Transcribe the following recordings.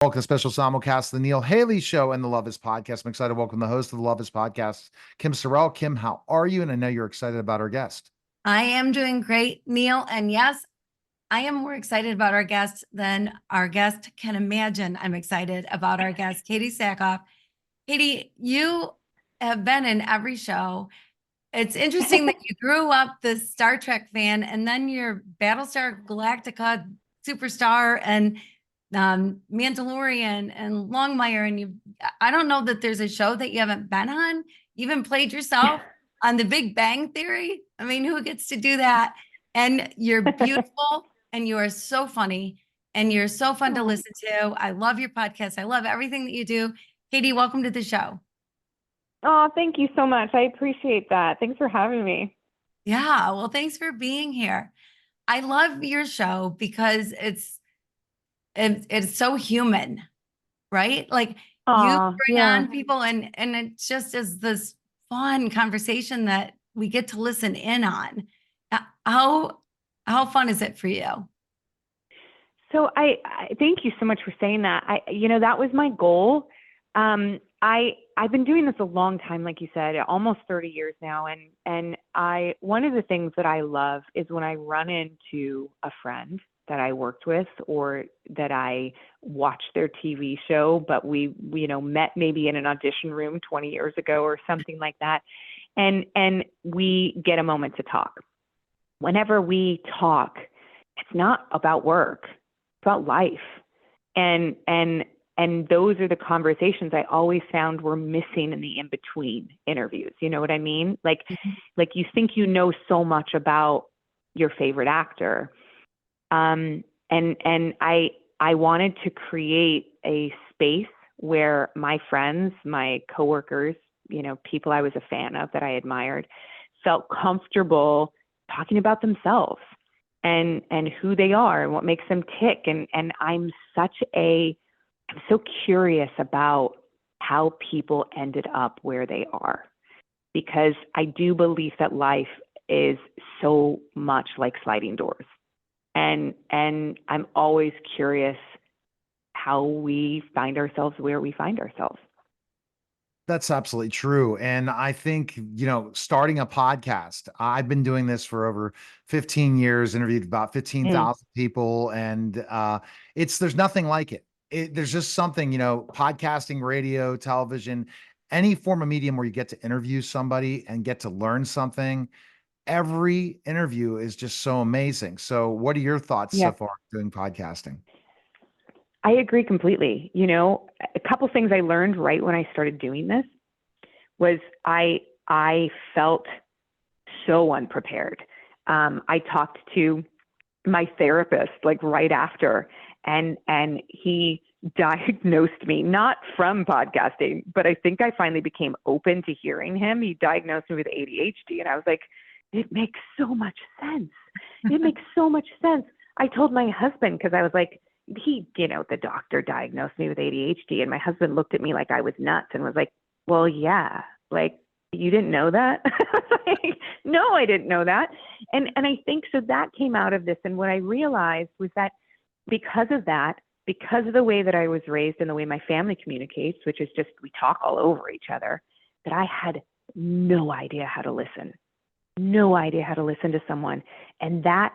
Welcome to special simulcast, the Neil Haley Show and the Love Is Podcast. I'm excited to welcome the host of the Love Is Podcast, Kim Sorrelle. Kim, how are you? And I know you're excited about our guest. I am doing great, Neil. And yes, I am more excited about our guest than our guest can imagine. I'm excited about our guest, Katee Sackhoff. Katee, you have been in every show. It's interesting that you grew up the Star Trek fan, and then you're Battlestar Galactica superstar and Mandalorian and Longmire. And I don't know that there's a show that you haven't been on. You even played yourself on The Big Bang Theory. I mean, who gets to do that? And you're beautiful and you are so funny and you're so fun to listen to. I love your podcast. I love everything that you do. Katee, welcome to the show. Oh, thank you so much. I appreciate that. Thanks for having me. Yeah, well, thanks for being here. I love your show because it's so human, right? Like you bring on people and it just is this fun conversation that we get to listen in on. How fun is it for you? So I thank you so much for saying that. That was my goal. I've been doing this a long time, like you said, almost 30 years now. And one of the things that I love is when I run into a friend that I worked with or that I watched their TV show, but we met maybe in an audition room 20 years ago or something like that. And we get a moment to talk. Whenever we talk, it's not about work, it's about life. And those are the conversations I always found were missing in the in-between interviews. You know what I mean? Like you think you know so much about your favorite actor. And I wanted to create a space where my friends, my coworkers, people I was a fan of that I admired, felt comfortable talking about themselves and who they are and what makes them tick. And I'm so curious about how people ended up where they are, because I do believe that life is so much like sliding doors. And I'm always curious how we find ourselves where we find ourselves. That's absolutely true. And I think, starting a podcast, I've been doing this for over 15 years, interviewed about 15,000 people. And there's nothing like it. There's just something, podcasting, radio, television, any form of medium where you get to interview somebody and get to learn something. Every interview is just so amazing. So what are your thoughts so far doing podcasting? I agree completely. A couple things I learned right when I started doing this was I felt so unprepared. I talked to my therapist like right after, and he diagnosed me, not from podcasting, but I think I finally became open to hearing him. He diagnosed me with ADHD, and I was like, it makes so much sense. It makes so much sense. I told my husband, because I was like, the doctor diagnosed me with ADHD, and my husband looked at me like I was nuts and was like, well, yeah, like, you didn't know that? Like, no, I didn't know that. And I think so that came out of this. And what I realized was that because of the way that I was raised and the way my family communicates, which is just, we talk all over each other, that I had no idea how to listen to someone. And that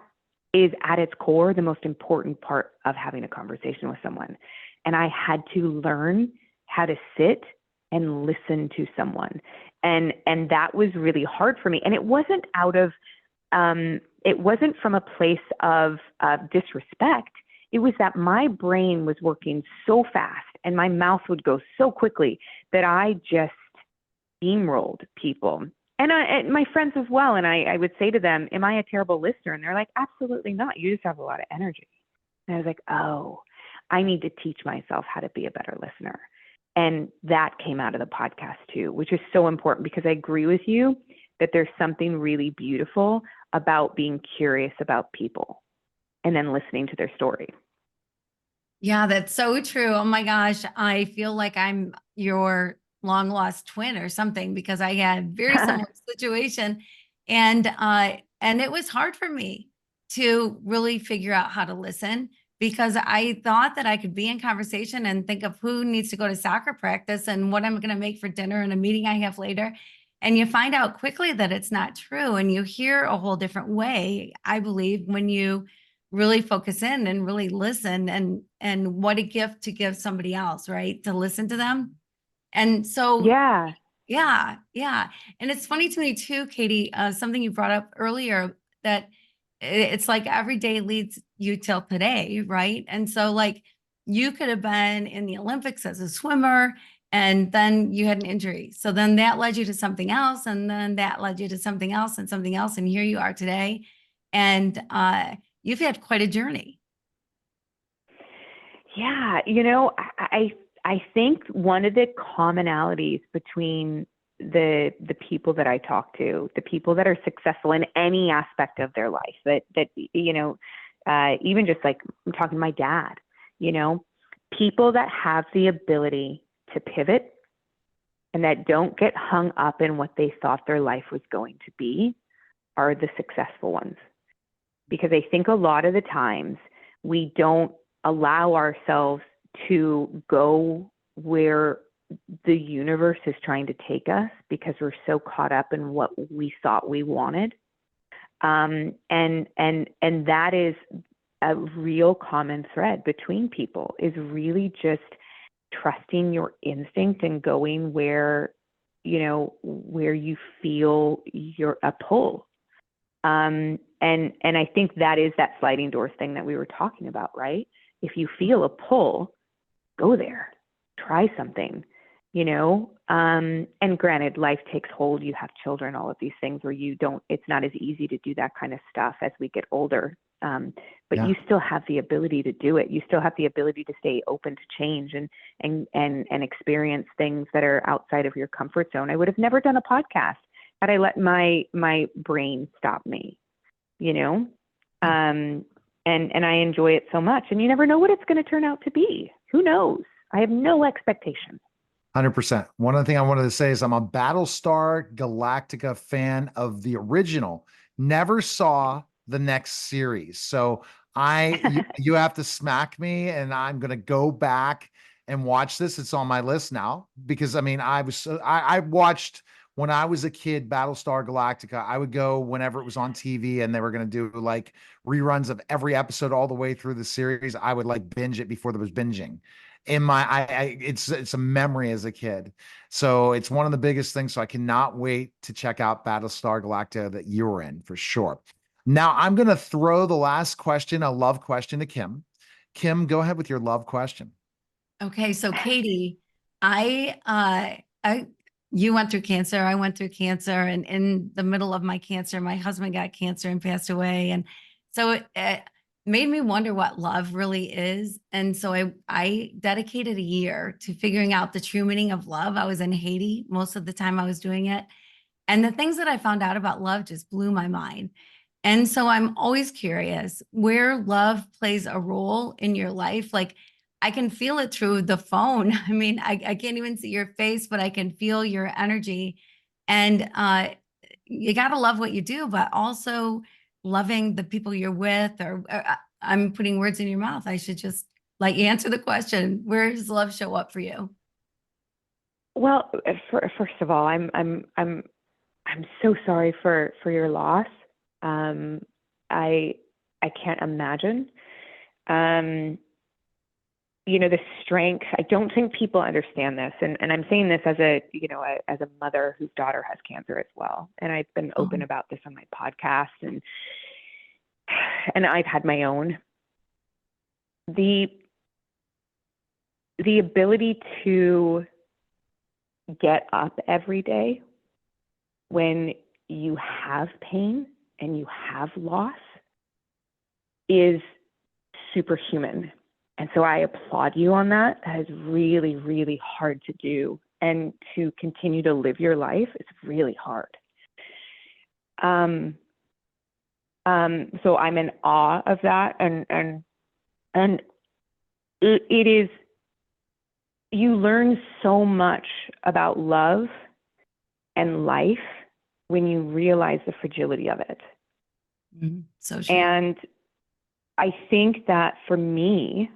is at its core the most important part of having a conversation with someone. And I had to learn how to sit and listen to someone. And that was really hard for me. And it wasn't it wasn't from a place of disrespect. It was that my brain was working so fast and my mouth would go so quickly that I just steamrolled people. And my friends as well. And I would say to them, am I a terrible listener? And they're like, absolutely not. You just have a lot of energy. And I was like, oh, I need to teach myself how to be a better listener. And that came out of the podcast too, which is so important, because I agree with you that there's something really beautiful about being curious about people and then listening to their story. Yeah, that's so true. Oh my gosh. I feel like I'm your long lost twin or something, because I had a very similar situation. And it was hard for me to really figure out how to listen, because I thought that I could be in conversation and think of who needs to go to soccer practice and what I'm going to make for dinner and a meeting I have later. And you find out quickly that it's not true. And you hear a whole different way, I believe, when you really focus in and really listen, and what a gift to give somebody else, right? To listen to them. And so, Yeah. yeah, yeah. And it's funny to me too, Katee, something you brought up earlier, that it's like every day leads you till today, right? And so like you could have been in the Olympics as a swimmer, and then you had an injury. So then that led you to something else, and then that led you to something else and something else. And here you are today. And you've had quite a journey. Yeah, I think one of the commonalities between the people that I talk to, the people that are successful in any aspect of their life, that even just like I'm talking to my dad, people that have the ability to pivot and that don't get hung up in what they thought their life was going to be are the successful ones. Because I think a lot of the times we don't allow ourselves to go where the universe is trying to take us because we're so caught up in what we thought we wanted. And that is a real common thread between people, is really just trusting your instinct and going where you feel you're a pull. And I think that is that sliding doors thing that we were talking about, right? If you feel a pull, go there, try something, and granted, life takes hold, you have children, all of these things where it's not as easy to do that kind of stuff as we get older. But you still have the ability to do it. You still have the ability to stay open to change and experience things that are outside of your comfort zone. I would have never done a podcast had I let my brain stop me, and I enjoy it so much. And you never know what it's going to turn out to be. Who knows? I have no expectations. 100%. One other thing I wanted to say is I'm a Battlestar Galactica fan of the original. Never saw the next series. So you have to smack me, and I'm going to go back and watch this. It's on my list now because I watched when I was a kid, Battlestar Galactica. I would go whenever it was on TV and they were going to do like reruns of every episode all the way through the series. I would like binge it before there was binging. It's a memory as a kid. So it's one of the biggest things. So I cannot wait to check out Battlestar Galactica that you were in for sure. Now I'm going to throw the last question, a love question, to Kim. Kim, go ahead with your love question. Okay. So Katee, you went through cancer. I went through cancer, and in the middle of my cancer, my husband got cancer and passed away. And so it made me wonder what love really is. And so I dedicated a year to figuring out the true meaning of love. I was in Haiti most of the time I was doing it. And the things that I found out about love just blew my mind. And so I'm always curious where love plays a role in your life. Like I can feel it through the phone. I mean, I can't even see your face, but I can feel your energy. And you got to love what you do, but also loving the people you're with, or I'm putting words in your mouth. I should just like answer the question. Where does love show up for you? Well, first of all, I'm so sorry for your loss. I can't imagine. The strength. I don't think people understand this, and I'm saying this as a mother whose daughter has cancer as well. And I've been open about this on my podcast, and I've had my own. The ability to get up every day when you have pain and you have loss is superhuman. And so I applaud you on that. That is really, really hard to do. And to continue to live your life, it's really hard. So I'm in awe of that. And it is, you learn so much about love and life when you realize the fragility of it. So true. And I think that for me,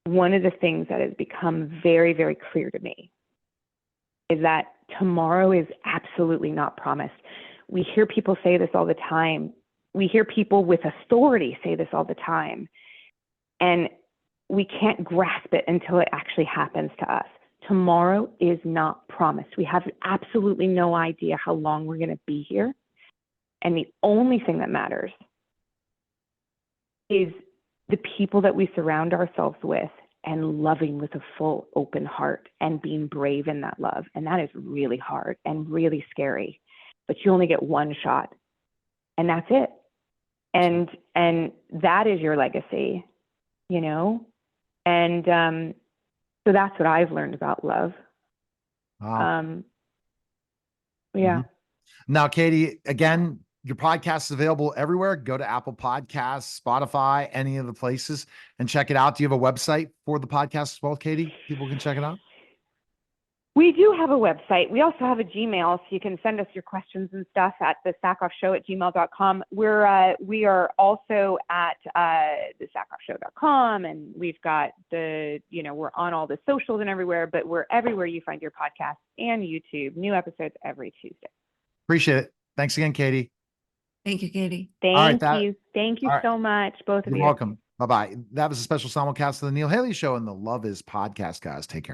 one of the things that has become very, very clear to me is that tomorrow is absolutely not promised. We hear people say this all the time. We hear people with authority say this all the time. And we can't grasp it until it actually happens to us. Tomorrow is not promised. We have absolutely no idea how long we're going to be here. And the only thing that matters is the people that we surround ourselves with and loving with a full open heart and being brave in that love. And that is really hard and really scary, but you only get one shot and that's it. And that is your legacy, you know? And so that's what I've learned about love. Wow. Yeah. Now, Katee, again, your podcast is available everywhere. Go to Apple Podcasts, Spotify, any of the places, and check it out. Do you have a website for the podcast as well, Katee? People can check it out. We do have a website. We also have a Gmail, so you can send us your questions and stuff at thesackhoffshow@gmail.com. We are also at thesackhoffshow.com, and we've got we're on all the socials and everywhere, but we're everywhere you find your podcast and YouTube. New episodes every Tuesday. Appreciate it. Thanks again, Katee. Thank you, Katee. Thank you. Thank you so much, both of you. You're welcome. Bye-bye. That was a special simulcast of the Neil Haley Show and the Love Is podcast, guys. Take care.